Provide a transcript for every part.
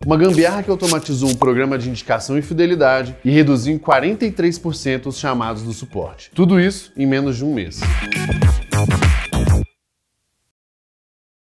Uma gambiarra que automatizou um programa de indicação e fidelidade e reduziu em 43% os chamados do suporte. Tudo isso em menos de um mês.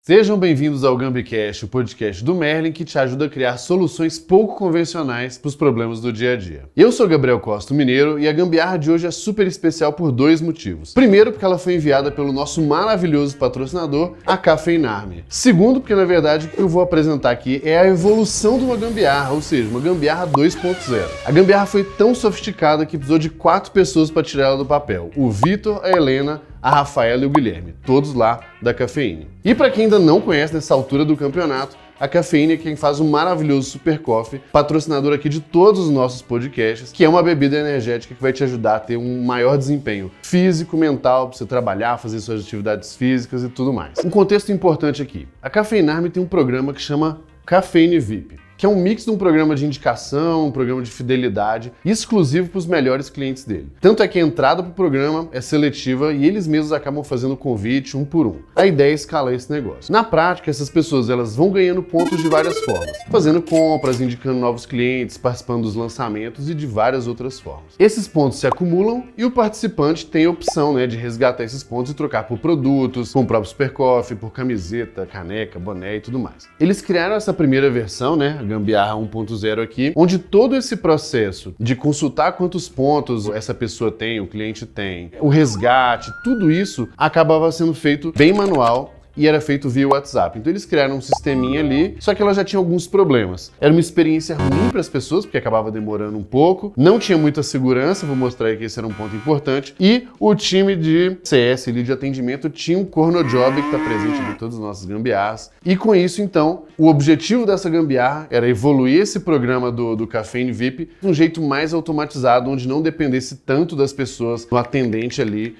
Sejam bem-vindos ao GambiCast, o podcast do Merlin que te ajuda a criar soluções pouco convencionais para os problemas do dia a dia. Eu sou Gabriel Costa, mineiro, e a gambiarra de hoje é super especial por dois motivos. Primeiro, porque ela foi enviada pelo nosso maravilhoso patrocinador, a Cafeinarme. Segundo, porque na verdade o que eu vou apresentar aqui é a evolução de uma gambiarra, ou seja, uma gambiarra 2.0. A gambiarra foi tão sofisticada que precisou de 4 pessoas para tirar ela do papel: o Vitor, a Helena, a Rafaela e o Guilherme, todos lá da Cafeine. E para quem ainda não conhece nessa altura do campeonato, a Cafeine é quem faz o maravilhoso Super Coffee, patrocinador aqui de todos os nossos podcasts, que é uma bebida energética que vai te ajudar a ter um maior desempenho físico, mental, para você trabalhar, fazer suas atividades físicas e tudo mais. Um contexto importante aqui: a Cafeinarme tem um programa que chama Cafeine VIP, que é um mix de um programa de indicação, um programa de fidelidade, exclusivo para os melhores clientes dele. Tanto é que a entrada para o programa é seletiva e eles mesmos acabam fazendo o convite um por um. A ideia é escalar esse negócio. Na prática, essas pessoas elas vão ganhando pontos de várias formas, fazendo compras, indicando novos clientes, participando dos lançamentos e de várias outras formas. Esses pontos se acumulam e o participante tem a opção, de resgatar esses pontos e trocar por produtos, como o próprio Super Coffee, por camiseta, caneca, boné e tudo mais. Eles criaram essa primeira versão, Gambiarra 1.0 aqui, onde todo esse processo de consultar quantos pontos essa pessoa tem, o cliente tem, o resgate, tudo isso acabava sendo feito bem manual e era feito via WhatsApp. Então eles criaram um sisteminha ali, só que ela já tinha alguns problemas. Era uma experiência ruim para as pessoas, porque acabava demorando um pouco, não tinha muita segurança, vou mostrar aí que esse era um ponto importante, e o time de CS ali, de atendimento, tinha um CornoJob que está presente em todos os nossos gambiarras. E com isso, então, o objetivo dessa gambiarra era evoluir esse programa do Cafeine VIP de um jeito mais automatizado, onde não dependesse tanto das pessoas, do atendente ali,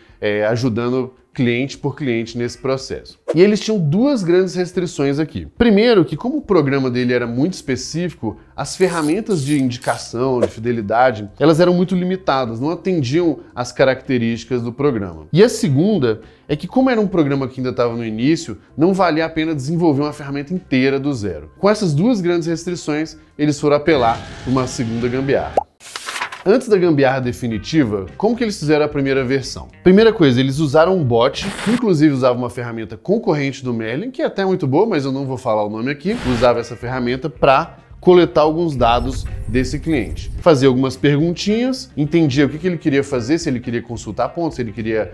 ajudando cliente por cliente nesse processo. E eles tinham duas grandes restrições aqui. Primeiro, que como o programa dele era muito específico, as ferramentas de indicação, de fidelidade, elas eram muito limitadas, não atendiam às características do programa. E a segunda é que como era um programa que ainda estava no início, não valia a pena desenvolver uma ferramenta inteira do zero. Com essas duas grandes restrições, eles foram apelar para uma segunda gambiarra. Antes da gambiarra definitiva, como que eles fizeram a primeira versão? Primeira coisa, eles usaram um bot, que inclusive usava uma ferramenta concorrente do Merlin, que é até muito boa, mas eu não vou falar o nome aqui. Usava essa ferramenta para coletar alguns dados desse cliente. Fazia algumas perguntinhas, entendia o que ele queria fazer, se ele queria consultar pontos, se ele queria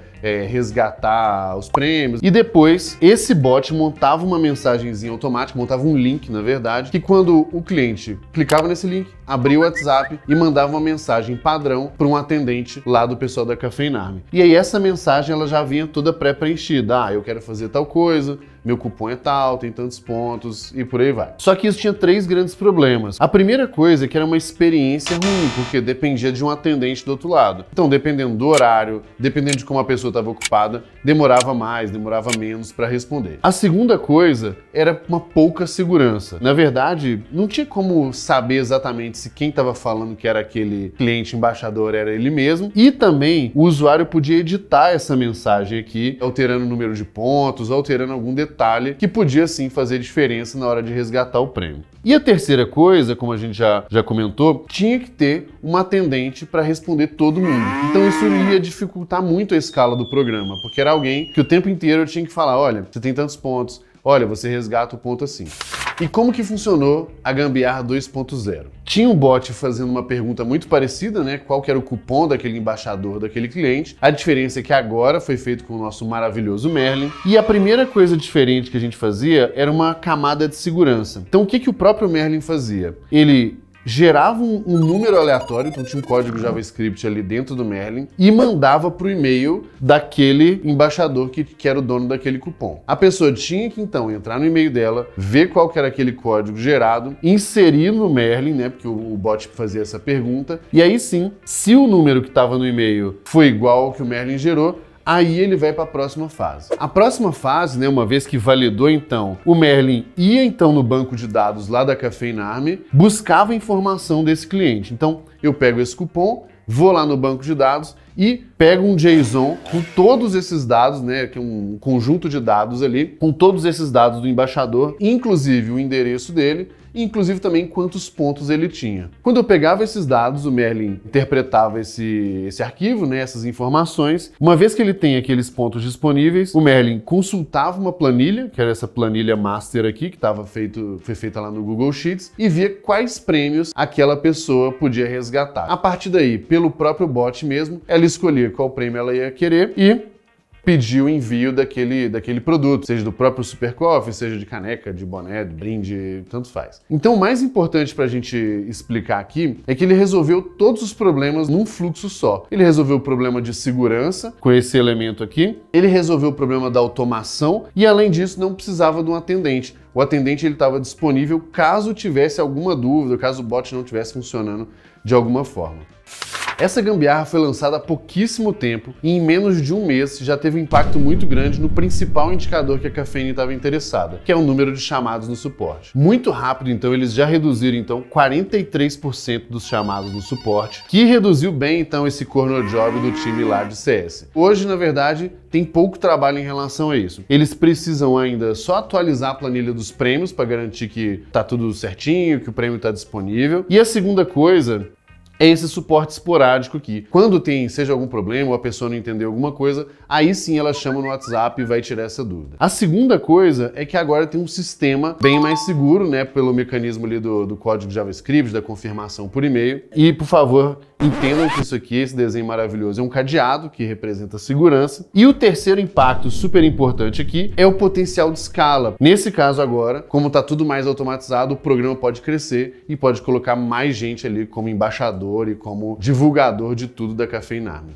resgatar os prêmios. E depois, esse bot montava uma mensagenzinha automática, montava um link, na verdade, que quando o cliente clicava nesse link, abria o WhatsApp e mandava uma mensagem padrão para um atendente lá do pessoal da Cafeinarme. E aí essa mensagem ela já vinha toda pré-preenchida. Eu quero fazer tal coisa, meu cupom é tal, tem tantos pontos e por aí vai. Só que isso tinha 3 grandes problemas. A primeira coisa é que era uma experiência ruim, porque dependia de um atendente do outro lado. Então, dependendo do horário, dependendo de como a pessoa estava ocupada, demorava mais, demorava menos para responder. A segunda coisa era uma pouca segurança. Na verdade, não tinha como saber exatamente se quem estava falando que era aquele cliente embaixador era ele mesmo. E também o usuário podia editar essa mensagem aqui, alterando o número de pontos, alterando algum detalhe que podia sim fazer diferença na hora de resgatar o prêmio. E a terceira coisa, como a gente já comentou, tinha que ter uma atendente para responder todo mundo. Então isso ia dificultar muito a escala do programa, porque era alguém que o tempo inteiro tinha que falar: olha, você tem tantos pontos, olha, você resgata o ponto assim. E como que funcionou a gambiarra 2.0? Tinha um bot fazendo uma pergunta muito parecida, qual que era o cupom daquele embaixador, daquele cliente. A diferença é que agora foi feito com o nosso maravilhoso Merlin. E a primeira coisa diferente que a gente fazia era uma camada de segurança. Então o que o próprio Merlin fazia? Ele gerava um número aleatório, então tinha um código JavaScript ali dentro do Merlin e mandava para o e-mail daquele embaixador que era o dono daquele cupom. A pessoa tinha que então entrar no e-mail dela, ver qual que era aquele código gerado, inserir no Merlin, porque o bot fazia essa pergunta, e aí sim, se o número que estava no e-mail foi igual ao que o Merlin gerou, aí ele vai para a próxima fase. A próxima fase, uma vez que validou então, o Merlin ia então no banco de dados lá da Cafeinarme, buscava informação desse cliente. Então eu pego esse cupom, vou lá no banco de dados e pego um JSON com todos esses dados, que é um conjunto de dados ali, com todos esses dados do embaixador, inclusive o endereço dele, e inclusive também quantos pontos ele tinha. Quando eu pegava esses dados, o Merlin interpretava esse arquivo, né, essas informações. Uma vez que ele tem aqueles pontos disponíveis, o Merlin consultava uma planilha, que era essa planilha master aqui, que foi feita lá no Google Sheets, e via quais prêmios aquela pessoa podia resgatar. A partir daí, pelo próprio bot mesmo, ela escolhia qual prêmio ela ia querer e pedir o envio daquele produto, seja do próprio Super Coffee, seja de caneca, de boné, de brinde, tanto faz. Então o mais importante pra gente explicar aqui é que ele resolveu todos os problemas num fluxo só. Ele resolveu o problema de segurança com esse elemento aqui, ele resolveu o problema da automação e além disso não precisava de um atendente. O atendente estava disponível caso tivesse alguma dúvida, caso o bot não estivesse funcionando de alguma forma. Essa gambiarra foi lançada há pouquíssimo tempo e em menos de um mês já teve um impacto muito grande no principal indicador que a Caffeine estava interessada, que é o número de chamados no suporte. Muito rápido, então, eles já reduziram 43% dos chamados no suporte, que reduziu bem, então, esse corner job do time lá de CS. Hoje, na verdade, tem pouco trabalho em relação a isso. Eles precisam ainda só atualizar a planilha dos prêmios para garantir que tá tudo certinho, que o prêmio está disponível. E a segunda coisa é esse suporte esporádico aqui. Quando tem, seja algum problema ou a pessoa não entendeu alguma coisa, aí sim ela chama no WhatsApp e vai tirar essa dúvida. A segunda coisa é que agora tem um sistema bem mais seguro, né, pelo mecanismo ali do código JavaScript, da confirmação por e-mail. E, por favor, entendam que isso aqui, esse desenho maravilhoso, é um cadeado que representa segurança. E o terceiro impacto super importante aqui é o potencial de escala. Nesse caso agora, como está tudo mais automatizado, o programa pode crescer e pode colocar mais gente ali como embaixador e como divulgador de tudo da Caffeine Army.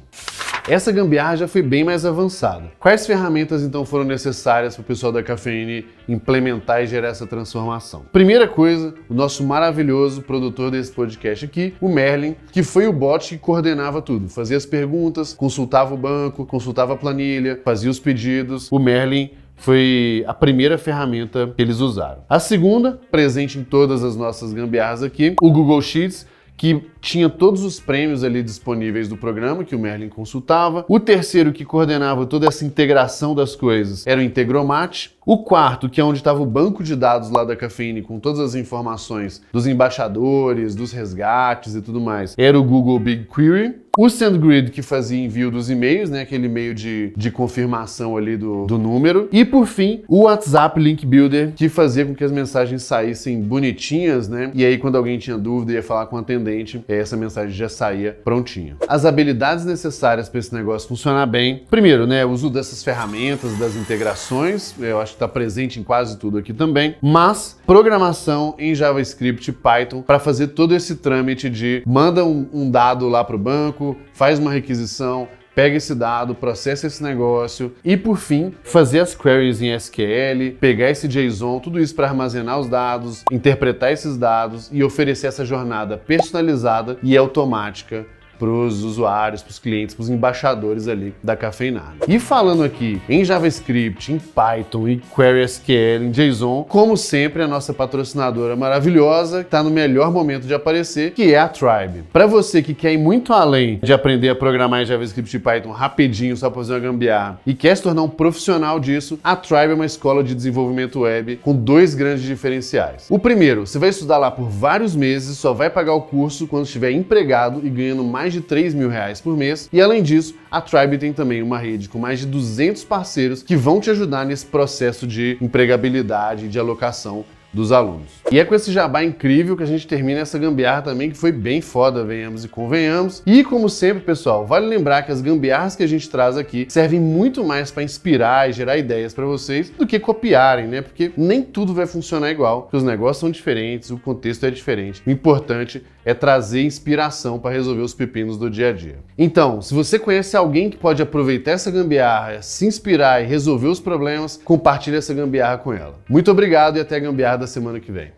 Essa gambiarra já foi bem mais avançada. Quais ferramentas então foram necessárias para o pessoal da Caffeine implementar e gerar essa transformação? Primeira coisa, o nosso maravilhoso produtor desse podcast aqui, o Merlin, que foi o bot que coordenava tudo, fazia as perguntas, consultava o banco, consultava a planilha, fazia os pedidos. O Merlin foi a primeira ferramenta que eles usaram. A segunda, presente em todas as nossas gambiarras aqui, o Google Sheets, que tinha todos os prêmios ali disponíveis do programa que o Merlin consultava. O terceiro, que coordenava toda essa integração das coisas, era o Integromat. O quarto, que é onde estava o banco de dados lá da Caffeine com todas as informações dos embaixadores, dos resgates e tudo mais, era o Google BigQuery. O SendGrid, que fazia envio dos e-mails, né, aquele e-mail de confirmação ali do número. E por fim, o WhatsApp Link Builder, que fazia com que as mensagens saíssem bonitinhas, né? E aí quando alguém tinha dúvida ia falar com o atendente, essa mensagem já saía prontinha. As habilidades necessárias para esse negócio funcionar bem. Primeiro, né, o uso dessas ferramentas, das integrações, eu acho que está presente em quase tudo aqui também, mas programação em JavaScript e Python para fazer todo esse trâmite de manda um dado lá para o banco, faz uma requisição, pega esse dado, processa esse negócio e, por fim, fazer as queries em SQL, pegar esse JSON, tudo isso para armazenar os dados, interpretar esses dados e oferecer essa jornada personalizada e automática para os usuários, para os clientes, para os embaixadores ali da Caffeine Army. E falando aqui em JavaScript, em Python, em Query SQL, em JSON, como sempre, a nossa patrocinadora maravilhosa está no melhor momento de aparecer, que é a Tribe. Para você que quer ir muito além de aprender a programar em JavaScript e Python rapidinho, só para fazer uma gambiarra, e quer se tornar um profissional disso, a Tribe é uma escola de desenvolvimento web com dois grandes diferenciais. O primeiro, você vai estudar lá por vários meses, só vai pagar o curso quando estiver empregado e ganhando mais de R$3 mil por mês. E além disso, a Tribe tem também uma rede com mais de 200 parceiros que vão te ajudar nesse processo de empregabilidade e de alocação dos alunos. E é com esse jabá incrível que a gente termina essa gambiarra também, que foi bem foda, venhamos e convenhamos. E como sempre, pessoal, vale lembrar que as gambiarras que a gente traz aqui servem muito mais para inspirar e gerar ideias para vocês do que copiarem, né? Porque nem tudo vai funcionar igual, porque os negócios são diferentes, o contexto é diferente. O importante é trazer inspiração para resolver os pepinos do dia a dia. Então, se você conhece alguém que pode aproveitar essa gambiarra, se inspirar e resolver os problemas, compartilhe essa gambiarra com ela. Muito obrigado e até a gambiarra da semana que vem.